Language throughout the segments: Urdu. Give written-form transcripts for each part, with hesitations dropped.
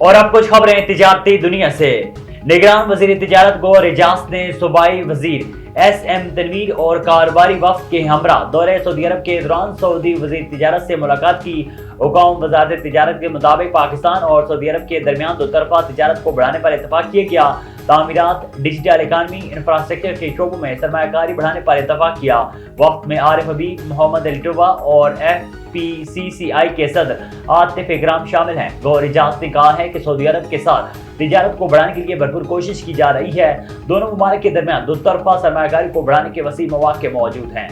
اور اب کچھ خبریں تجارتی دنیا سے۔ نگران وزیر تجارت گوہر اعجاز نے صوبائی وزیر ایس ایم تنویر اور کاروباری وفد کے ہمراہ دورہ سعودی عرب کے دوران سعودی وزیر تجارت سے ملاقات کی۔ حکام وزارت تجارت کے مطابق پاکستان اور سعودی عرب کے درمیان دو طرفہ تجارت کو بڑھانے پر اتفاق کیا گیا۔ تعمیرات، ڈیجیٹل اکانومی، انفراسٹرکچر کے شعبوں میں سرمایہ کاری بڑھانے پر اتفاق کیا۔ وفد میں عارف حبیب، محمد علی ٹوبہ اور FPCCI کے صدر عاطف اکرام شامل ہیں۔ گوہر اعجاز نے کہا ہے کہ سعودی عرب کے ساتھ تجارت کو بڑھانے کے لیے بھرپور کوشش کی جا رہی ہے۔ دونوں ممالک کے درمیان دو طرفہ سرمایہ کاری کو بڑھانے کے وسیع مواقع موجود ہیں۔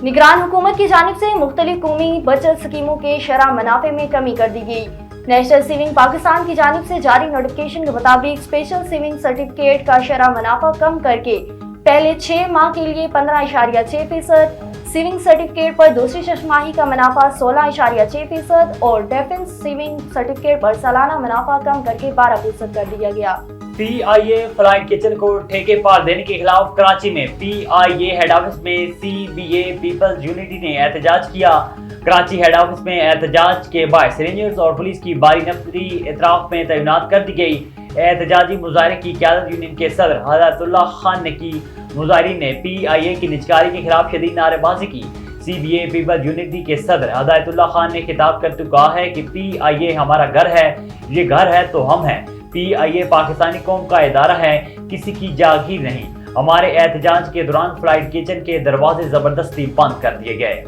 نگران حکومت کی جانب سے مختلف قومی بچت اسکیموں کے شرح منافع میں کمی کر دی گئی۔ نیشنل سیونگ پاکستان کی جانب سے جاری نوٹیفکیشن کے مطابق اسپیشل سیونگ سرٹیفکیٹ کا شرح منافع کم کر کے پہلے 6 ماہ کے لیے 15.6%، سیونگ سرٹیفکیٹ پر دوسری ششماہی کا منافع 16.6% اور ڈیفنس سیونگ سرٹیفکیٹ پر سالانہ منافع کم کر کے 12% کر دیا گیا۔ PIA فلائٹ کچن کو ٹھیکے پر دینے کے خلاف کراچی میں PIA ہیڈ آفس میں CBA پیپلز یونٹی نے احتجاج کیا۔ کراچی ہیڈ آفس میں احتجاج کے باعث رینجرز اور پولیس کی بھاری نفری اطراف میں تعینات کر دی گئی۔ احتجاجی مظاہرے کی قیادت یونین کے صدر ہدایت اللہ خان نے کی۔ مظاہرین نے PIA کی نجکاری کے خلاف شدید نعرے بازی کی۔ CBA پیپلز یونٹی کے صدر ہدایت اللہ خان نے خطاب کرتے کہا ہے کہ PIA ہمارا گھر ہے، یہ گھر ہے تو ہم ہیں۔ PIA پاکستانی قوم کا ادارہ ہے، کسی کی جاگیر نہیں۔ ہمارے احتجاج کے دوران فلائٹ کچن کے دروازے زبردستی بند کر دیے گئے۔